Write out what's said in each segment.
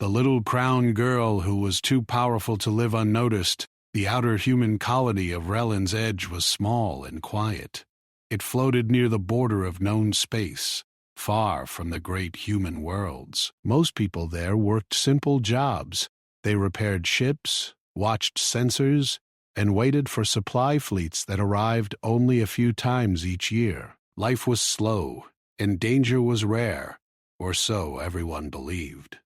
The little crown girl who was too powerful to live unnoticed. The outer human colony of Rellin's Edge was small and quiet. It floated near the border of known space, far from the great human worlds. Most people there worked simple jobs. They repaired ships, watched sensors, and waited for supply fleets that arrived only a few times each year. Life was slow, and danger was rare, or so everyone believed.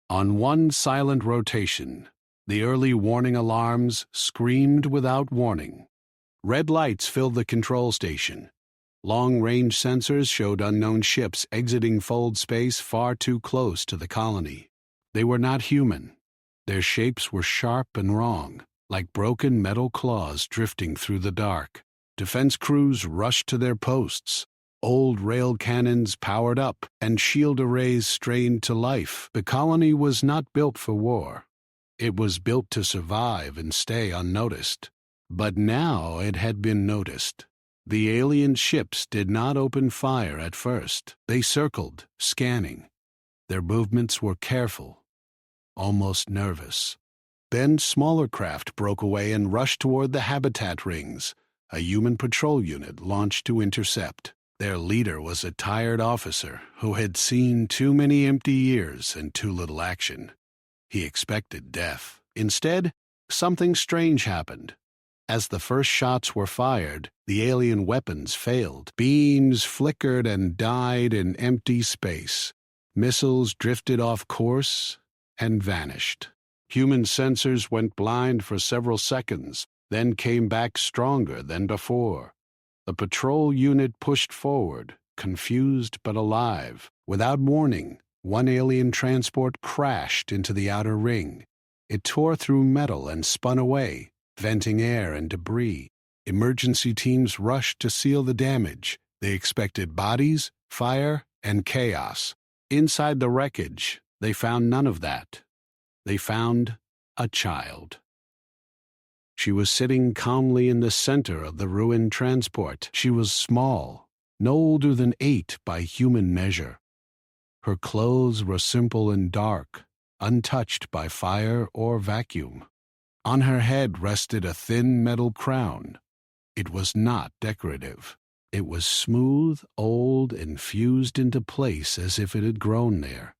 On one silent rotation, the early warning alarms screamed without warning. Red lights filled the control station. Long-range sensors showed unknown ships exiting fold space far too close to the colony. They were not human. Their shapes were sharp and wrong, like broken metal claws drifting through the dark. Defense crews rushed to their posts. Old rail cannons powered up, and shield arrays strained to life. The colony was not built for war. It was built to survive and stay unnoticed. But now it had been noticed. The alien ships did not open fire at first. They circled, scanning. Their movements were careful, almost nervous. Then smaller craft broke away and rushed toward the habitat rings. A human patrol unit launched to intercept. Their leader was a tired officer who had seen too many empty years and too little action. He expected death. Instead, something strange happened. As the first shots were fired, the alien weapons failed. Beams flickered and died in empty space. Missiles drifted off course and vanished. Human sensors went blind for several seconds, then came back stronger than before. The patrol unit pushed forward, confused but alive. Without warning, one alien transport crashed into the outer ring. It tore through metal and spun away, venting air and debris. Emergency teams rushed to seal the damage. They expected bodies, fire, and chaos. Inside the wreckage, they found none of that. They found a child. She was sitting calmly in the center of the ruined transport. She was small, no older than 8 by human measure. Her clothes were simple and dark, untouched by fire or vacuum. On her head rested a thin metal crown. It was not decorative. It was smooth, old, and fused into place as if it had grown there.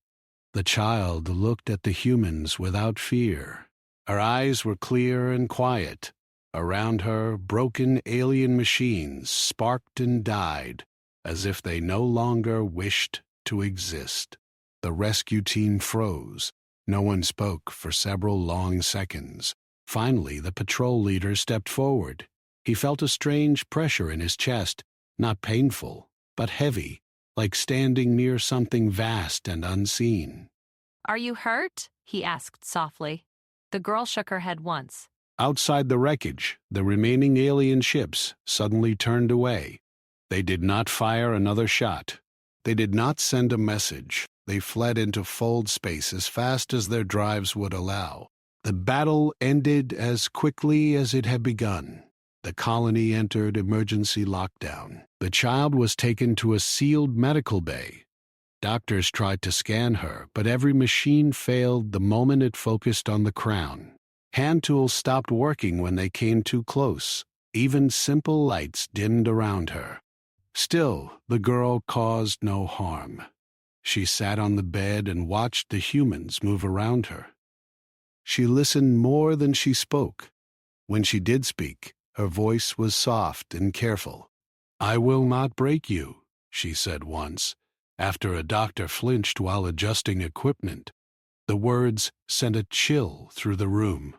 The child looked at the humans without fear. Her eyes were clear and quiet. Around her, broken alien machines sparked and died, as if they no longer wished to exist. The rescue team froze. No one spoke for several long seconds. Finally, the patrol leader stepped forward. He felt a strange pressure in his chest, not painful, but heavy, like standing near something vast and unseen. "Are you hurt?" he asked softly. The girl shook her head once. Outside the wreckage, the remaining alien ships suddenly turned away. They did not fire another shot. They did not send a message. They fled into fold space as fast as their drives would allow. The battle ended as quickly as it had begun. The colony entered emergency lockdown. The child was taken to a sealed medical bay. Doctors tried to scan her, but every machine failed the moment it focused on the crown. Hand tools stopped working when they came too close. Even simple lights dimmed around her. Still, the girl caused no harm. She sat on the bed and watched the humans move around her. She listened more than she spoke. When she did speak, her voice was soft and careful. "I will not break you," she said once, after a doctor flinched while adjusting equipment. The words sent a chill through the room.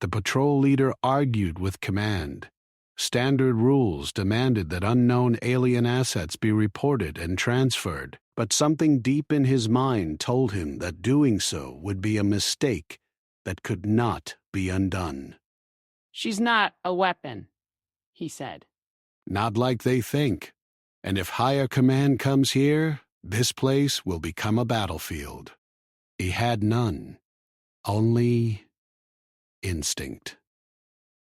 The patrol leader argued with command. Standard rules demanded that unknown alien assets be reported and transferred, but something deep in his mind told him that doing so would be a mistake that could not be undone. "She's not a weapon," he said. "Not like they think. And if higher command comes here, this place will become a battlefield." He had none, only instinct.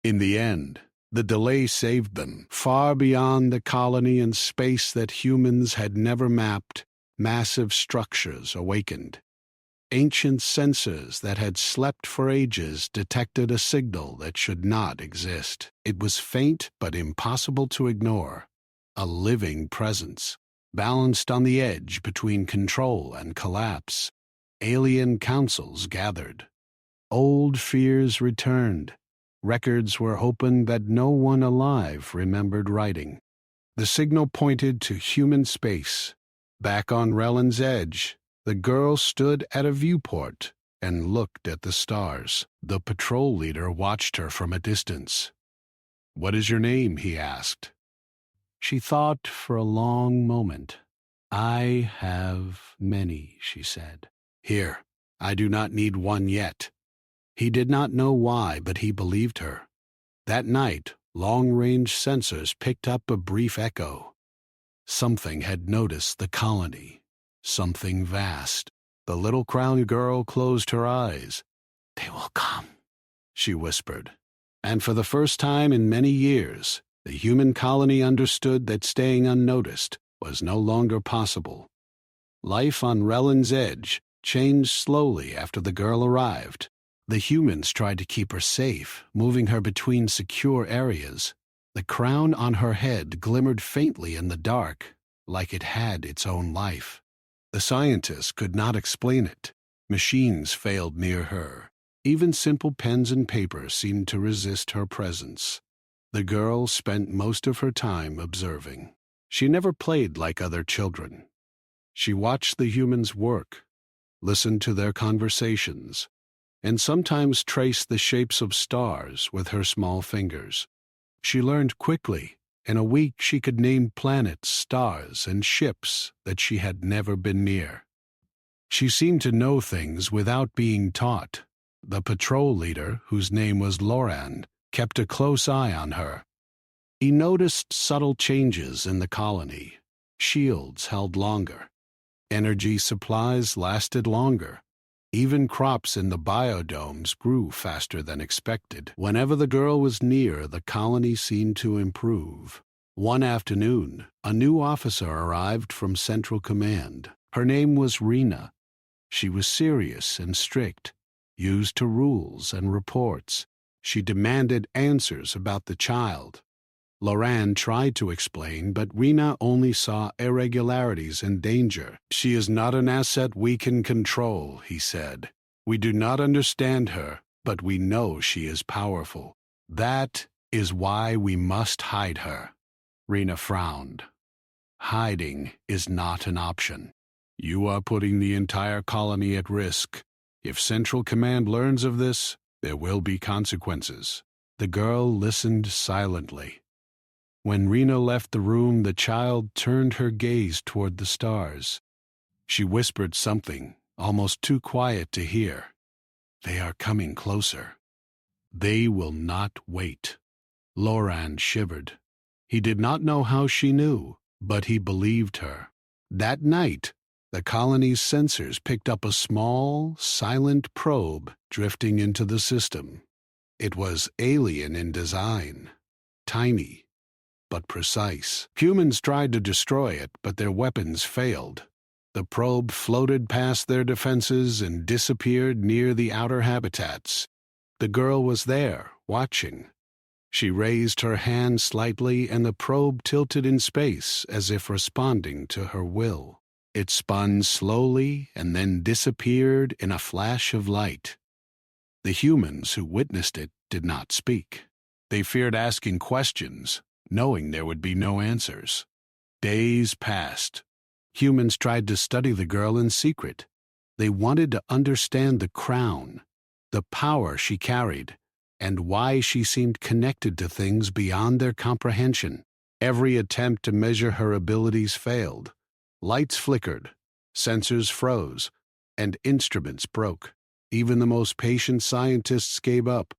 In the end, the delay saved them. Far beyond the colony and space that humans had never mapped, massive structures awakened. Ancient sensors that had slept for ages detected a signal that should not exist. It was faint but impossible to ignore. A living presence, balanced on the edge between control and collapse. Alien councils gathered. Old fears returned. Records were opened that no one alive remembered writing. The signal pointed to human space. Back on Rellin's edge, the girl stood at a viewport and looked at the stars. The patrol leader watched her from a distance. "What is your name?" he asked. She thought for a long moment. "I have many," she said. "Here, I do not need one yet." He did not know why, but he believed her. That night, long-range sensors picked up a brief echo. Something had noticed the colony. Something vast. The little crown girl closed her eyes. "They will come," she whispered. And for the first time in many years, the human colony understood that staying unnoticed was no longer possible. Life on Rellin's edge changed slowly after the girl arrived. The humans tried to keep her safe, moving her between secure areas. The crown on her head glimmered faintly in the dark, like it had its own life. The scientists could not explain it. Machines failed near her. Even simple pens and paper seemed to resist her presence. The girl spent most of her time observing. She never played like other children. She watched the humans work, listened to their conversations, and sometimes traced the shapes of stars with her small fingers. She learned quickly. In a week she could name planets, stars, and ships that she had never been near. She seemed to know things without being taught. The patrol leader, whose name was Loran, kept a close eye on her. He noticed subtle changes in the colony. Shields held longer. Energy supplies lasted longer. Even crops in the biodomes grew faster than expected. Whenever the girl was near, the colony seemed to improve. One afternoon, a new officer arrived from Central Command. Her name was Rena. She was serious and strict, used to rules and reports. She demanded answers about the child. Loran tried to explain, but Rena only saw irregularities and danger. "She is not an asset we can control," he said. "We do not understand her, but we know she is powerful. That is why we must hide her." Rena frowned. "Hiding is not an option. You are putting the entire colony at risk. If Central Command learns of this, there will be consequences." The girl listened silently. When Rena left the room, the child turned her gaze toward the stars. She whispered something, almost too quiet to hear. "They are coming closer. They will not wait." Loran shivered. He did not know how she knew, but he believed her. That night, the colony's sensors picked up a small, silent probe drifting into the system. It was alien in design, tiny, but precise. Humans tried to destroy it, but their weapons failed. The probe floated past their defenses and disappeared near the outer habitats. The girl was there, watching. She raised her hand slightly, and the probe tilted in space as if responding to her will. It spun slowly and then disappeared in a flash of light. The humans who witnessed it did not speak. They feared asking questions, knowing there would be no answers. Days passed. Humans tried to study the girl in secret. They wanted to understand the crown, the power she carried, and why she seemed connected to things beyond their comprehension. Every attempt to measure her abilities failed. Lights flickered, sensors froze, and instruments broke. Even the most patient scientists gave up.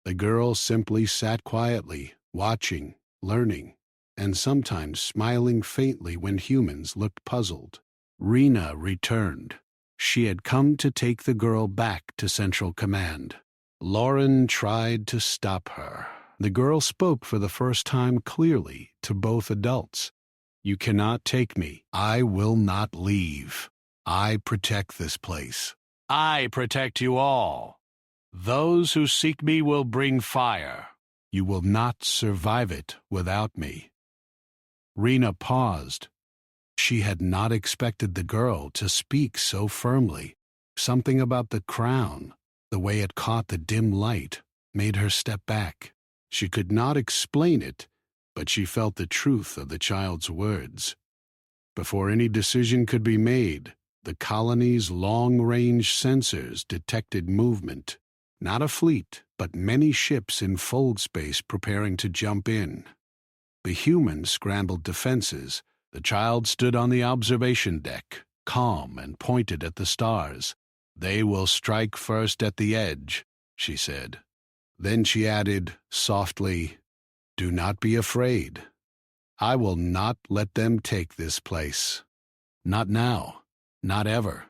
The girl simply sat quietly, watching, learning, and sometimes smiling faintly when humans looked puzzled. Rena returned. She had come to take the girl back to Central Command. Lauren tried to stop her. The girl spoke for the first time clearly to both adults. "You cannot take me. I will not leave. I protect this place. I protect you all. Those who seek me will bring fire. You will not survive it without me." Rena paused. She had not expected the girl to speak so firmly. Something about the crown, the way it caught the dim light, made her step back. She could not explain it, but she felt the truth of the child's words. Before any decision could be made, the colony's long-range sensors detected movement. Not a fleet, but many ships in fold space preparing to jump in. The humans scrambled defenses. The child stood on the observation deck, calm and pointed at the stars. "They will strike first at the edge," she said. Then she added, softly, "Do not be afraid. I will not let them take this place. Not now, not ever."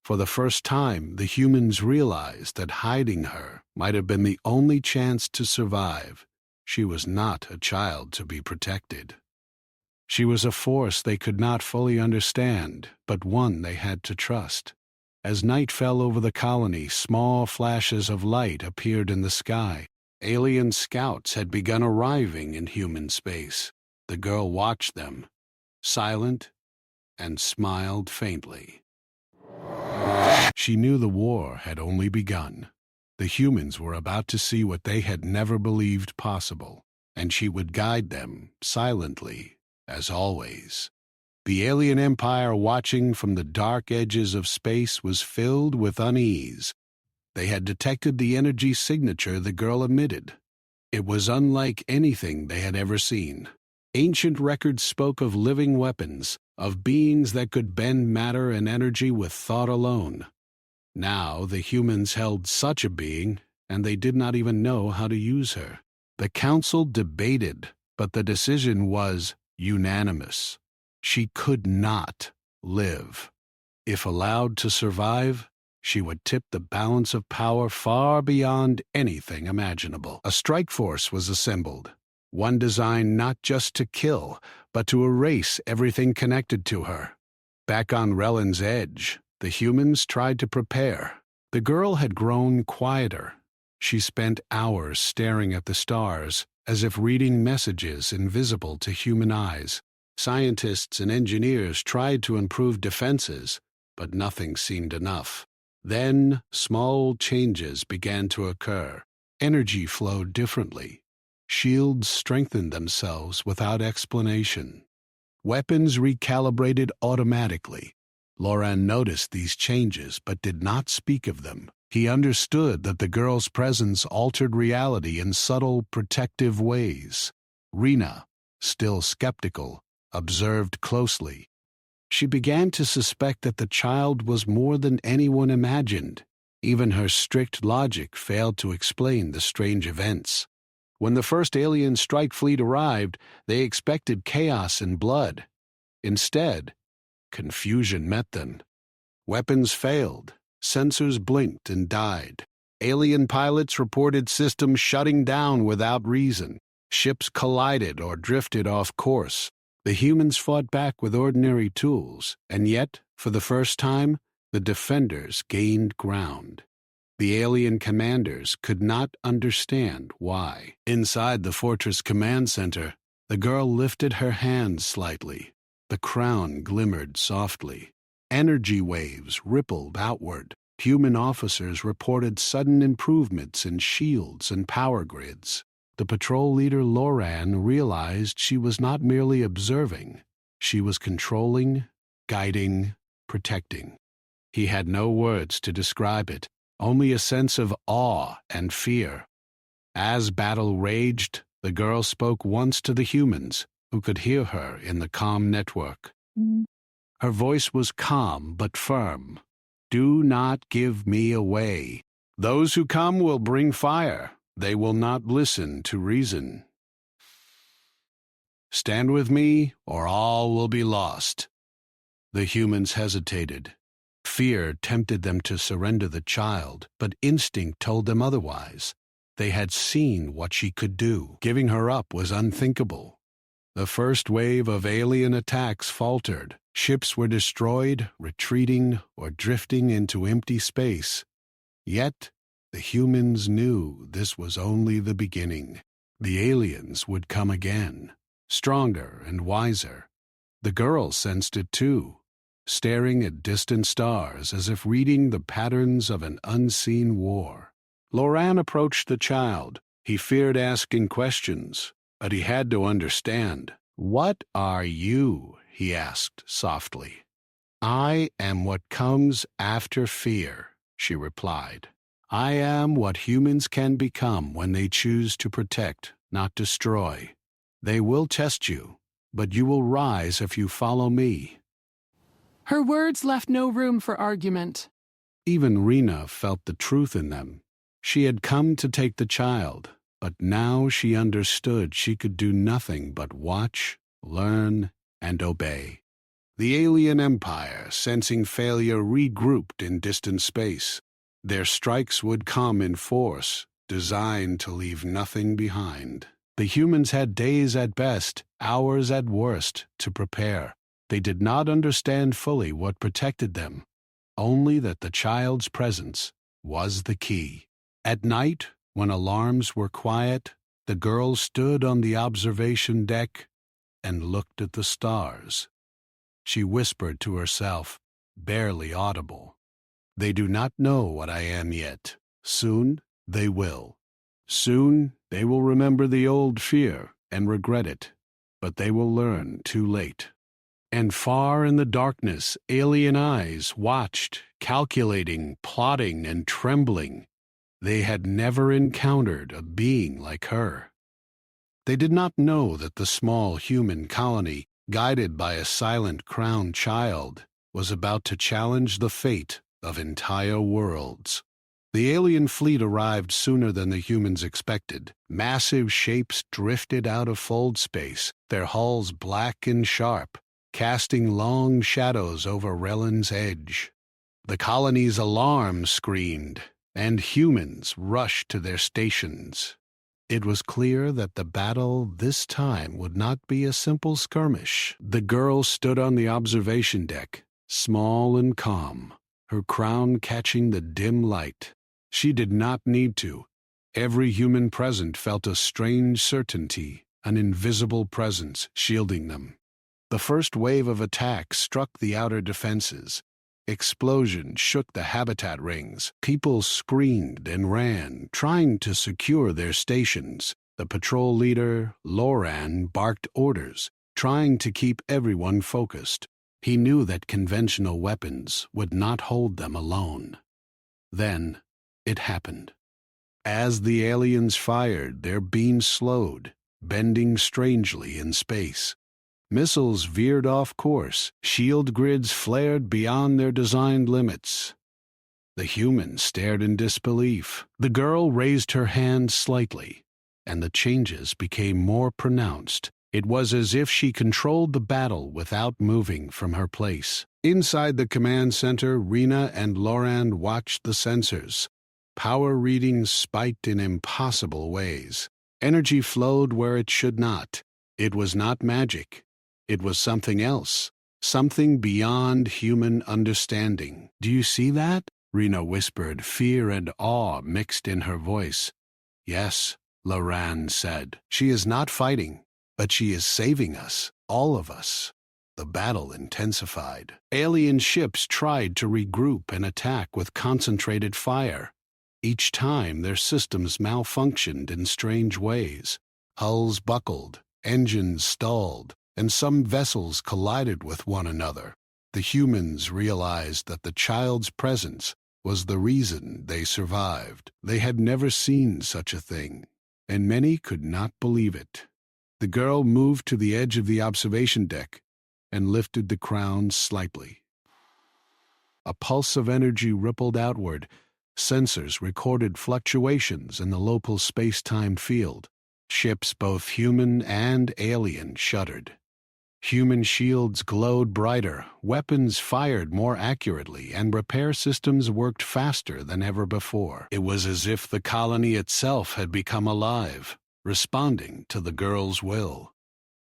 For the first time, the humans realized that hiding her might have been the only chance to survive. She was not a child to be protected. She was a force they could not fully understand, but one they had to trust. As night fell over the colony, small flashes of light appeared in the sky. Alien scouts had begun arriving in human space. The girl watched them, silent, and smiled faintly. She knew the war had only begun. The humans were about to see what they had never believed possible, and she would guide them silently, as always. The alien empire watching from the dark edges of space was filled with unease. They had detected the energy signature the girl emitted. It was unlike anything they had ever seen. Ancient records spoke of living weapons, of beings that could bend matter and energy with thought alone. Now the humans held such a being, and they did not even know how to use her. The council debated, but the decision was unanimous. She could not live. If allowed to survive, she would tip the balance of power far beyond anything imaginable. A strike force was assembled, one designed not just to kill, but to erase everything connected to her. Back on Rellin's Edge, the humans tried to prepare. The girl had grown quieter. She spent hours staring at the stars, as if reading messages invisible to human eyes. Scientists and engineers tried to improve defenses, but nothing seemed enough. Then small changes began to occur. Energy flowed differently. Shields strengthened themselves without explanation. Weapons recalibrated automatically. Loran noticed these changes but did not speak of them. He understood that the girl's presence altered reality in subtle, protective ways. Rena, still skeptical, observed closely. She began to suspect that the child was more than anyone imagined. Even her strict logic failed to explain the strange events. When the first alien strike fleet arrived, they expected chaos and blood. Instead, confusion met them. Weapons failed, sensors blinked and died. Alien pilots reported systems shutting down without reason. Ships collided or drifted off course. The humans fought back with ordinary tools, and yet, for the first time, the defenders gained ground. The alien commanders could not understand why. Inside the fortress command center, the girl lifted her hands slightly. The crown glimmered softly. Energy waves rippled outward. Human officers reported sudden improvements in shields and power grids. The patrol leader Loran realized she was not merely observing. She was controlling, guiding, protecting. He had no words to describe it, only a sense of awe and fear. As battle raged, the girl spoke once to the humans, who could hear her in the comm network. Her voice was calm but firm. "Do not give me away. Those who come will bring fire. They will not listen to reason. Stand with me, or all will be lost." The humans hesitated. Fear tempted them to surrender the child, but instinct told them otherwise. They had seen what she could do. Giving her up was unthinkable. The first wave of alien attacks faltered. Ships were destroyed, retreating, or drifting into empty space. Yet, the humans knew this was only the beginning. The aliens would come again, stronger and wiser. The girl sensed it too, staring at distant stars as if reading the patterns of an unseen war. Loran approached the child. He feared asking questions, but he had to understand. "What are you?" he asked softly. "I am what comes after fear," she replied. "I am what humans can become when they choose to protect, not destroy. They will test you, but you will rise if you follow me." Her words left no room for argument. Even Rena felt the truth in them. She had come to take the child, but now she understood she could do nothing but watch, learn, and obey. The alien empire, sensing failure, regrouped in distant space. Their strikes would come in force, designed to leave nothing behind. The humans had days at best, hours at worst, to prepare. They did not understand fully what protected them, only that the child's presence was the key. At night, when alarms were quiet, the girl stood on the observation deck and looked at the stars. She whispered to herself, barely audible, "They do not know what I am yet. Soon they will. Soon they will remember the old fear and regret it, but they will learn too late." And far in the darkness, alien eyes watched, calculating, plotting, and trembling. They had never encountered a being like her. They did not know that the small human colony, guided by a silent crowned child, was about to challenge the fate of entire worlds. The alien fleet arrived sooner than the humans expected. Massive shapes drifted out of fold space, their hulls black and sharp, casting long shadows over Rellin's edge. The colony's alarm screamed, and humans rushed to their stations. It was clear that the battle this time would not be a simple skirmish. The girl stood on the observation deck, small and calm, her crown catching the dim light. She did not need to. Every human present felt a strange certainty, an invisible presence shielding them. The first wave of attack struck the outer defenses. Explosions shook the habitat rings. People screamed and ran, trying to secure their stations. The patrol leader, Loran, barked orders, trying to keep everyone focused. He knew that conventional weapons would not hold them alone. Then it happened. As the aliens fired, their beams slowed, bending strangely in space. Missiles veered off course, shield grids flared beyond their designed limits. The humans stared in disbelief. The girl raised her hand slightly, and the changes became more pronounced. It was as if she controlled the battle without moving from her place. Inside the command center, Rena and Loran watched the sensors. Power readings spiked in impossible ways. Energy flowed where it should not. It was not magic. It was something else, something beyond human understanding. "Do you see that?" Rena whispered, fear and awe mixed in her voice. "Yes," Loran said. "She is not fighting, but she is saving us, all of us." The battle intensified. Alien ships tried to regroup and attack with concentrated fire. Each time their systems malfunctioned in strange ways. Hulls buckled, engines stalled, and some vessels collided with one another. The humans realized that the child's presence was the reason they survived. They had never seen such a thing, and many could not believe it. The girl moved to the edge of the observation deck and lifted the crown slightly. A pulse of energy rippled outward. Sensors recorded fluctuations in the local space-time field. Ships, both human and alien, shuddered. Human shields glowed brighter, weapons fired more accurately, and repair systems worked faster than ever before. It was as if the colony itself had become alive, responding to the girl's will.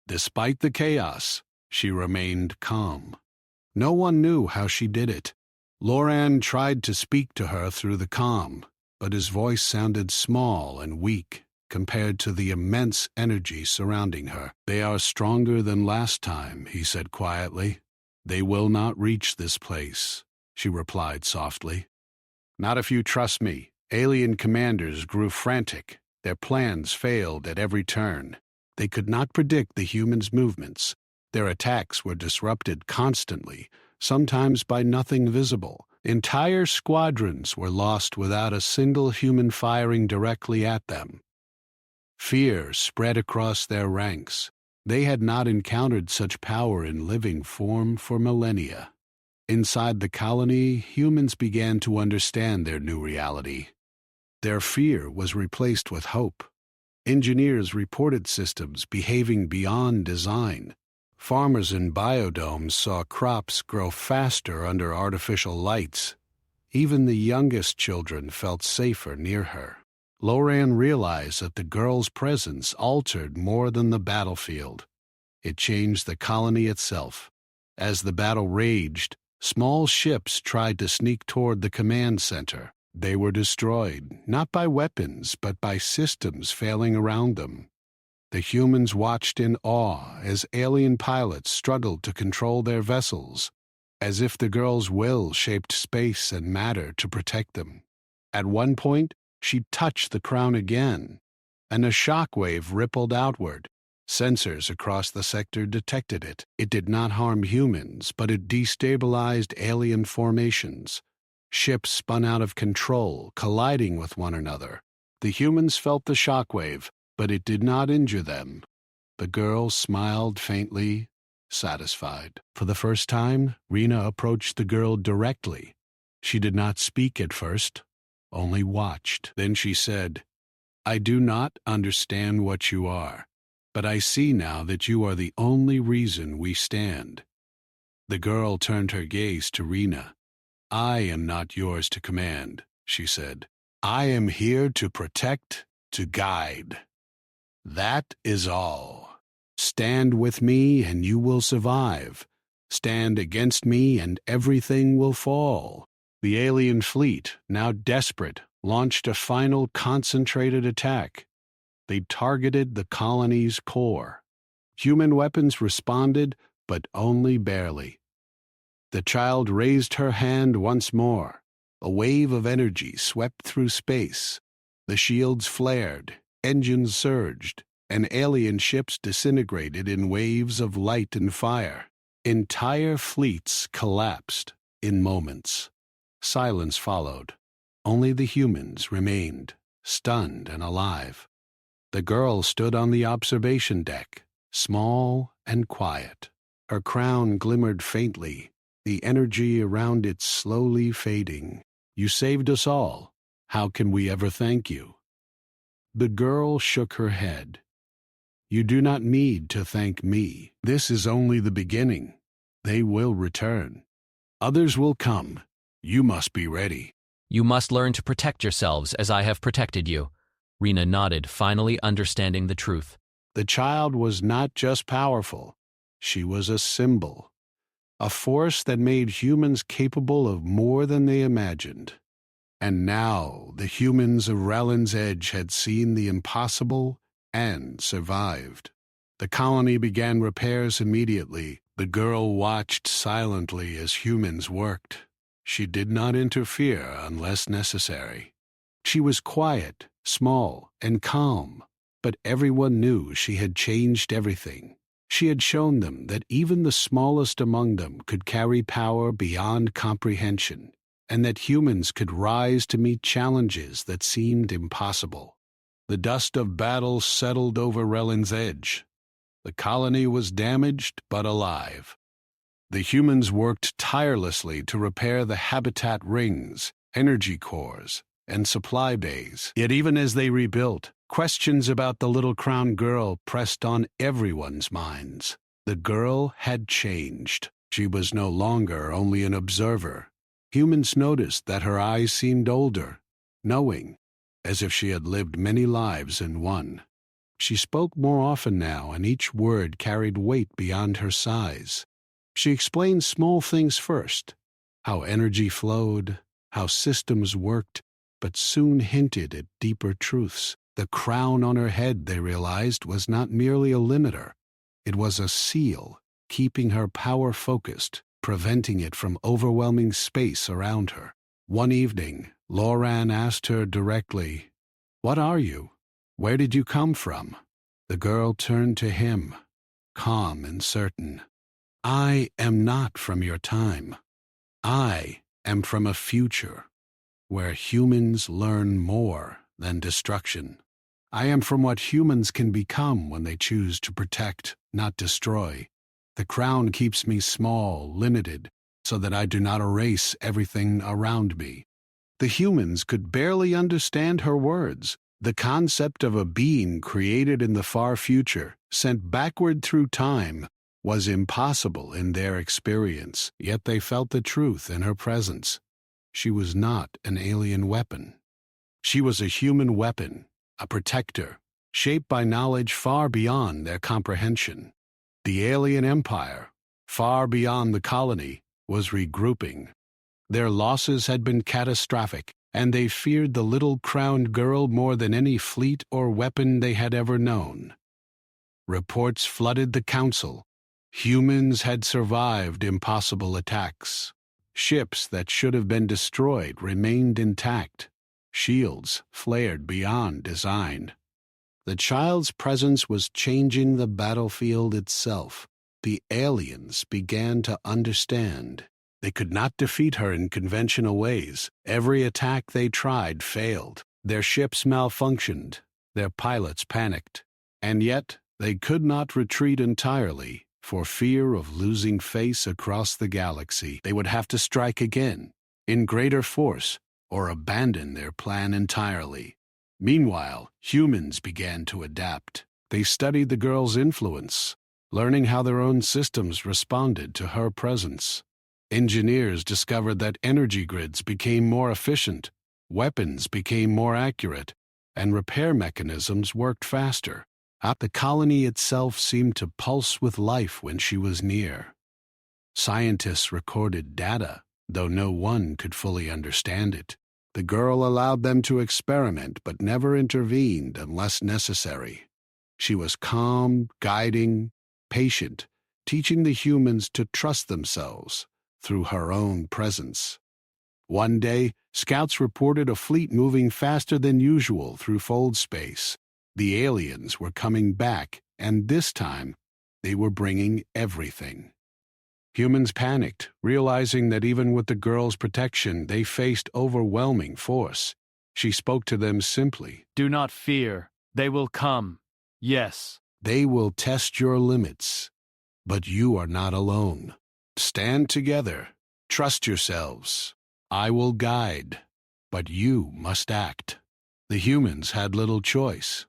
Despite the chaos, she remained calm. No one knew how she did it. Loran tried to speak to her through the comm, but his voice sounded small and weak compared to the immense energy surrounding her. "They are stronger than last time," he said quietly. "They will not reach this place," she replied softly. "Not if you trust me." Alien commanders grew frantic. Their plans failed at every turn. They could not predict the humans' movements. Their attacks were disrupted constantly, sometimes by nothing visible. Entire squadrons were lost without a single human firing directly at them. Fear spread across their ranks. They had not encountered such power in living form for millennia. Inside the colony, humans began to understand their new reality. Their fear was replaced with hope. Engineers reported systems behaving beyond design. Farmers in biodomes saw crops grow faster under artificial lights. Even the youngest children felt safer near her. Loran realized that the girl's presence altered more than the battlefield. It changed the colony itself. As the battle raged, small ships tried to sneak toward the command center. They were destroyed, not by weapons, but by systems failing around them. The humans watched in awe as alien pilots struggled to control their vessels, as if the girl's will shaped space and matter to protect them. At one point, she touched the crown again, and a shockwave rippled outward. Sensors across the sector detected it. It did not harm humans, but it destabilized alien formations. Ships spun out of control, colliding with one another. The humans felt the shockwave, but it did not injure them. The girl smiled faintly, satisfied. For the first time, Rena approached the girl directly. She did not speak at first, only watched. Then she said, "I do not understand what you are, but I see now that you are the only reason we stand." The girl turned her gaze to Rena. "I am not yours to command," she said. "I am here to protect, to guide. That is all. Stand with me and you will survive. Stand against me and everything will fall." The alien fleet, now desperate, launched a final concentrated attack. They targeted the colony's core. Human weapons responded, but only barely. The child raised her hand once more. A wave of energy swept through space. The shields flared, engines surged, and alien ships disintegrated in waves of light and fire. Entire fleets collapsed in moments. Silence followed. Only the humans remained, stunned and alive. The girl stood on the observation deck, small and quiet. Her crown glimmered faintly, the energy around it slowly fading. "You saved us all. How can we ever thank you?" The girl shook her head. "You do not need to thank me. This is only the beginning. They will return. Others will come. You must be ready." "You must learn to protect yourselves as I have protected you." Rena nodded, finally understanding the truth. The child was not just powerful. She was a symbol. A force that made humans capable of more than they imagined. And now the humans of Rellin's Edge had seen the impossible and survived. The colony began repairs immediately. The girl watched silently as humans worked. She did not interfere unless necessary. She was quiet, small, and calm, but everyone knew she had changed everything. She had shown them that even the smallest among them could carry power beyond comprehension, and that humans could rise to meet challenges that seemed impossible. The dust of battle settled over Rellin's Edge. The colony was damaged but alive. The humans worked tirelessly to repair the habitat rings, energy cores, and supply bays. Yet even as they rebuilt, questions about the little crown girl pressed on everyone's minds. The girl had changed. She was no longer only an observer. Humans noticed that her eyes seemed older, knowing, as if she had lived many lives in one. She spoke more often now, and each word carried weight beyond her size. She explained small things first, how energy flowed, how systems worked, but soon hinted at deeper truths. The crown on her head, they realized, was not merely a limiter. It was a seal, keeping her power focused, preventing it from overwhelming space around her. One evening, Loran asked her directly, "What are you? Where did you come from?" The girl turned to him, calm and certain. "I am not from your time. I am from a future where humans learn more than destruction. I am from what humans can become when they choose to protect, not destroy. The crown keeps me small, limited, so that I do not erase everything around me." The humans could barely understand her words. The concept of a being created in the far future, sent backward through time, was impossible in their experience, yet they felt the truth in her presence. She was not an alien weapon. She was a human weapon, a protector, shaped by knowledge far beyond their comprehension. The alien empire, far beyond the colony, was regrouping. Their losses had been catastrophic, and they feared the little crowned girl more than any fleet or weapon they had ever known. Reports flooded the council. Humans had survived impossible attacks. Ships that should have been destroyed remained intact. Shields flared beyond design. The child's presence was changing the battlefield itself. The aliens began to understand. They could not defeat her in conventional ways. Every attack they tried failed. Their ships malfunctioned. Their pilots panicked. And yet, they could not retreat entirely. For fear of losing face across the galaxy, they would have to strike again, in greater force, or abandon their plan entirely. Meanwhile, humans began to adapt. They studied the girl's influence, learning how their own systems responded to her presence. Engineers discovered that energy grids became more efficient, weapons became more accurate, and repair mechanisms worked faster. The colony itself seemed to pulse with life when she was near. Scientists recorded data, though no one could fully understand it. The girl allowed them to experiment but never intervened unless necessary. She was calm, guiding, patient, teaching the humans to trust themselves through her own presence. One day, scouts reported a fleet moving faster than usual through fold space. The aliens were coming back, and this time, they were bringing everything. Humans panicked, realizing that even with the girl's protection, they faced overwhelming force. She spoke to them simply. "Do not fear. They will come. Yes. They will test your limits, but you are not alone. Stand together. Trust yourselves. I will guide, but you must act." The humans had little choice.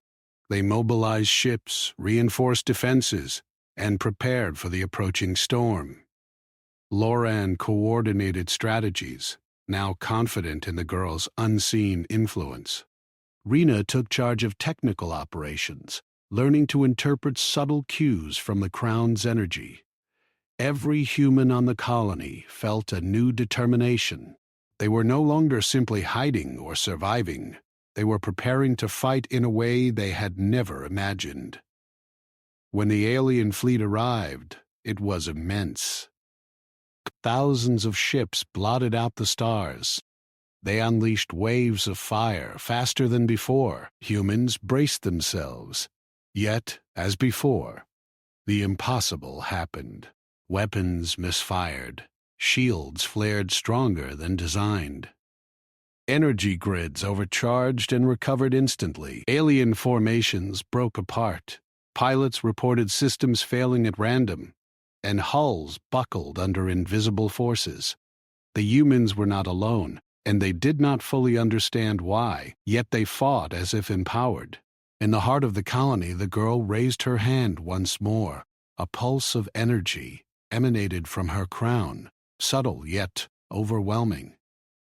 They mobilized ships, reinforced defenses, and prepared for the approaching storm. Loran coordinated strategies, now confident in the girl's unseen influence. Rena took charge of technical operations, learning to interpret subtle cues from the Crown's energy. Every human on the colony felt a new determination. They were no longer simply hiding or surviving. They were preparing to fight in a way they had never imagined. When the alien fleet arrived, it was immense. Thousands of ships blotted out the stars. They unleashed waves of fire faster than before. Humans braced themselves. Yet, as before, the impossible happened. Weapons misfired. Shields flared stronger than designed. Energy grids overcharged and recovered instantly. Alien formations broke apart. Pilots reported systems failing at random, and hulls buckled under invisible forces. The humans were not alone, and they did not fully understand why, yet they fought as if empowered. In the heart of the colony, the girl raised her hand once more. A pulse of energy emanated from her crown, subtle yet overwhelming.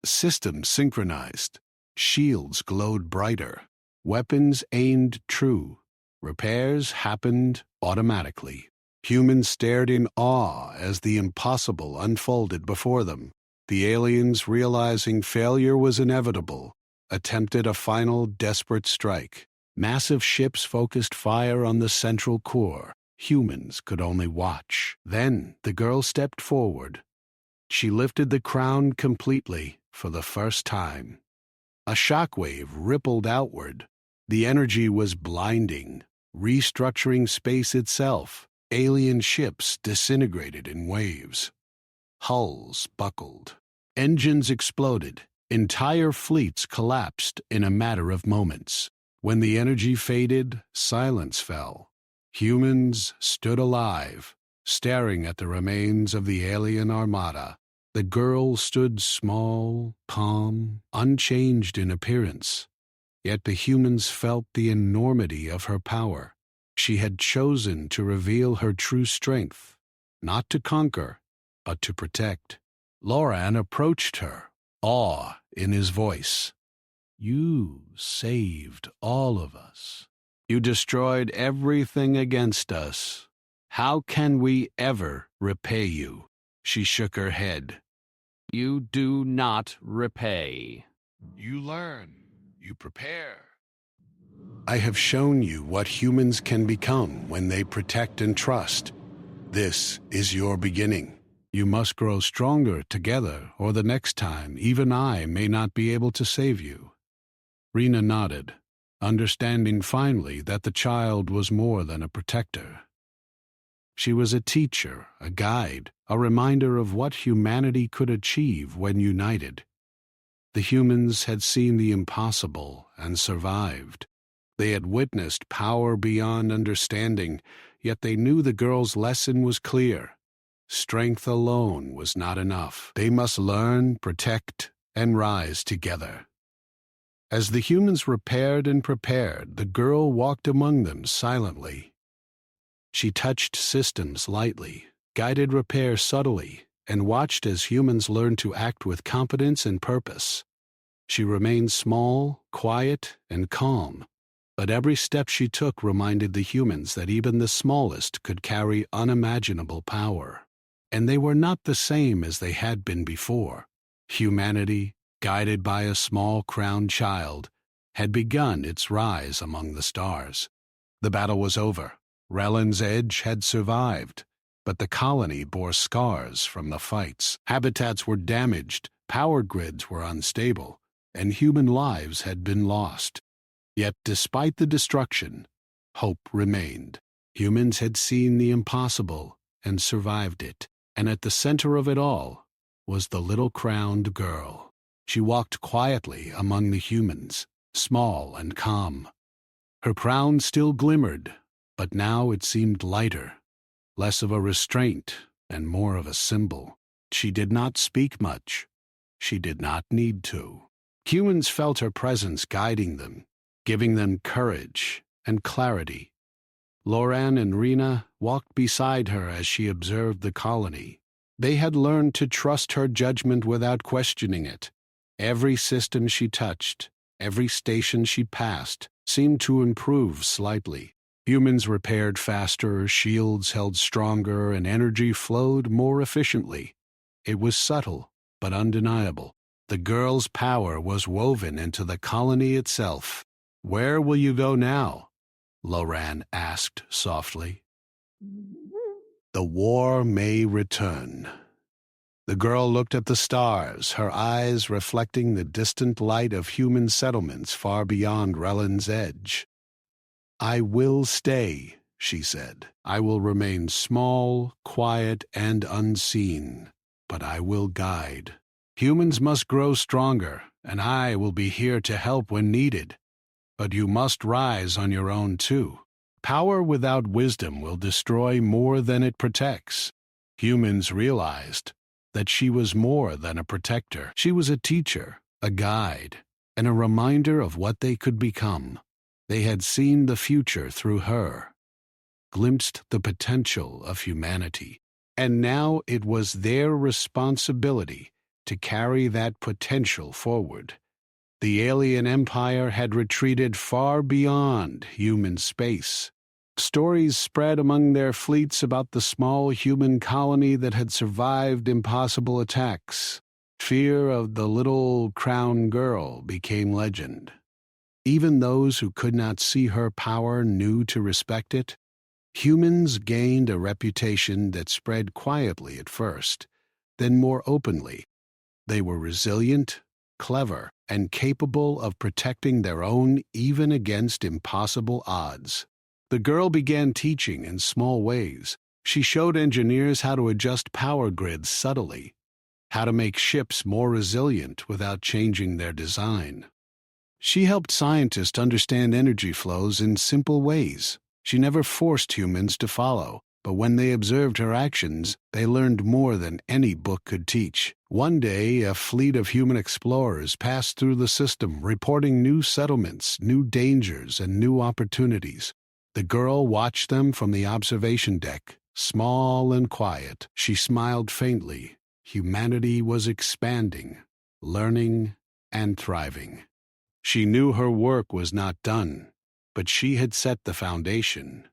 Systems synchronized. Shields glowed brighter. Weapons aimed true. Repairs happened automatically. Humans stared in awe as the impossible unfolded before them. The aliens, realizing failure was inevitable, attempted a final desperate strike. Massive ships focused fire on the central core. Humans could only watch. Then the girl stepped forward. She lifted the crown completely for the first time. A shockwave rippled outward. The energy was blinding, restructuring space itself. Alien ships disintegrated in waves. Hulls buckled. Engines exploded. Entire fleets collapsed in a matter of moments. When the energy faded, silence fell. Humans stood alive, staring at the remains of the alien armada. The girl stood small, calm, unchanged in appearance. Yet the humans felt the enormity of her power. She had chosen to reveal her true strength, not to conquer, but to protect. Loran approached her, awe in his voice. "You saved all of us. You destroyed everything against us. How can we ever repay you?" She shook her head. You do not repay. "You learn. You prepare. I have shown you what humans can become when they protect and trust. This is your beginning. You must grow stronger together, or the next time even I may not be able to save you." Rena nodded, understanding finally that the child was more than a protector. She was a teacher, a guide, a reminder of what humanity could achieve when united. The humans had seen the impossible and survived. They had witnessed power beyond understanding, yet they knew the girl's lesson was clear. Strength alone was not enough. They must learn, protect, and rise together. As the humans repaired and prepared, the girl walked among them silently. She touched systems lightly, guided repair subtly, and watched as humans learned to act with competence and purpose. She remained small, quiet, and calm, but every step she took reminded the humans that even the smallest could carry unimaginable power. And they were not the same as they had been before. Humanity, guided by a small crowned child, had begun its rise among the stars. The battle was over. Rellin's Edge had survived, but the colony bore scars from the fights. Habitats were damaged, power grids were unstable, and human lives had been lost. Yet despite the destruction, hope remained. Humans had seen the impossible and survived it, and at the center of it all was the little crowned girl. She walked quietly among the humans, small and calm. Her crown still glimmered, but now it seemed lighter, less of a restraint and more of a symbol. She did not speak much. She did not need to. Humans felt her presence guiding them, giving them courage and clarity. Loran and Rena walked beside her as she observed the colony. They had learned to trust her judgment without questioning it. Every system she touched, every station she passed, seemed to improve slightly. Humans repaired faster, shields held stronger, and energy flowed more efficiently. It was subtle, but undeniable. The girl's power was woven into the colony itself. "Where will you go now?" Loran asked softly. "The war may return." The girl looked at the stars, her eyes reflecting the distant light of human settlements far beyond Rellin's Edge. "I will stay," she said. "I will remain small, quiet, and unseen, but I will guide. Humans must grow stronger, and I will be here to help when needed. But you must rise on your own too. Power without wisdom will destroy more than it protects." Humans realized that she was more than a protector. She was a teacher, a guide, and a reminder of what they could become. They had seen the future through her, glimpsed the potential of humanity, and now it was their responsibility to carry that potential forward. The alien empire had retreated far beyond human space. Stories spread among their fleets about the small human colony that had survived impossible attacks. Fear of the little crown girl became legend. Even those who could not see her power knew to respect it. Humans gained a reputation that spread quietly at first, then more openly. They were resilient, clever, and capable of protecting their own even against impossible odds. The girl began teaching in small ways. She showed engineers how to adjust power grids subtly, how to make ships more resilient without changing their design. She helped scientists understand energy flows in simple ways. She never forced humans to follow, but when they observed her actions, they learned more than any book could teach. One day, a fleet of human explorers passed through the system, reporting new settlements, new dangers, and new opportunities. The girl watched them from the observation deck, small and quiet. She smiled faintly. Humanity was expanding, learning, and thriving. She knew her work was not done, but she had set the foundation.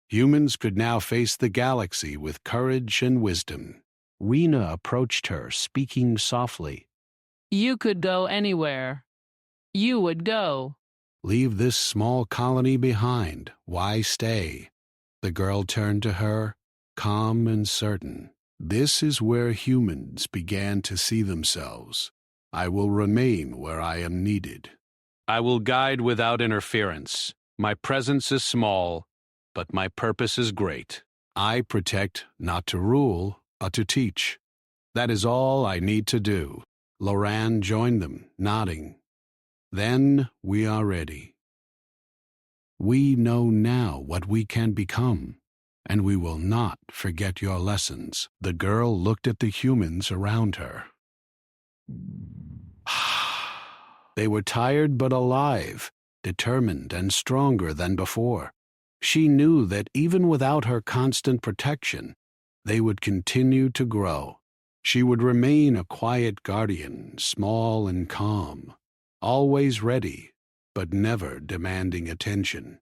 Humans could now face the galaxy with courage and wisdom. Rena approached her, speaking softly. You could go anywhere. You would go. Leave this small colony behind. Why stay? The girl turned to her, calm and certain. This is where humans began to see themselves. I will remain where I am needed. I will guide without interference. My presence is small, but my purpose is great. I protect not to rule, but to teach. That is all I need to do. Loran joined them, nodding. Then we are ready. We know now what we can become, and we will not forget your lessons. The girl looked at the humans around her. They were tired but alive, determined and stronger than before. She knew that even without her constant protection, they would continue to grow. She would remain a quiet guardian, small and calm, always ready, but never demanding attention.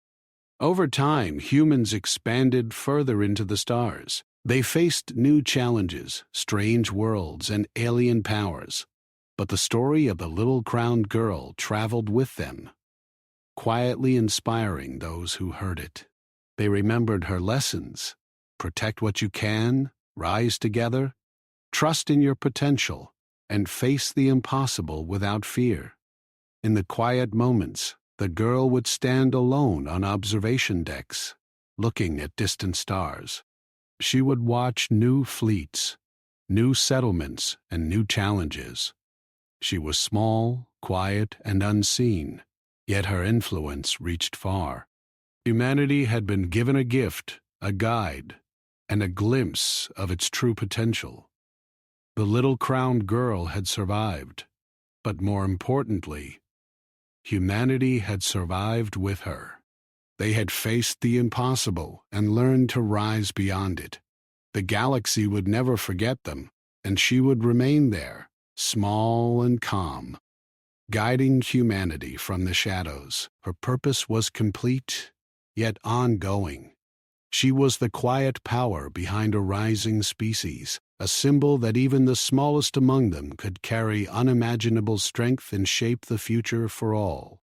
Over time, humans expanded further into the stars. They faced new challenges, strange worlds, and alien powers. But the story of the little crowned girl traveled with them, quietly inspiring those who heard it. They remembered her lessons. Protect what you can, rise together, trust in your potential, and face the impossible without fear. In the quiet moments, the girl would stand alone on observation decks, looking at distant stars. She would watch new fleets, new settlements, and new challenges. She was small, quiet, and unseen, yet her influence reached far. Humanity had been given a gift, a guide, and a glimpse of its true potential. The little crowned girl had survived, but more importantly, humanity had survived with her. They had faced the impossible and learned to rise beyond it. The galaxy would never forget them, and she would remain there, small and calm, guiding humanity from the shadows. Her purpose was complete, yet ongoing. She was the quiet power behind a rising species, a symbol that even the smallest among them could carry unimaginable strength and shape the future for all.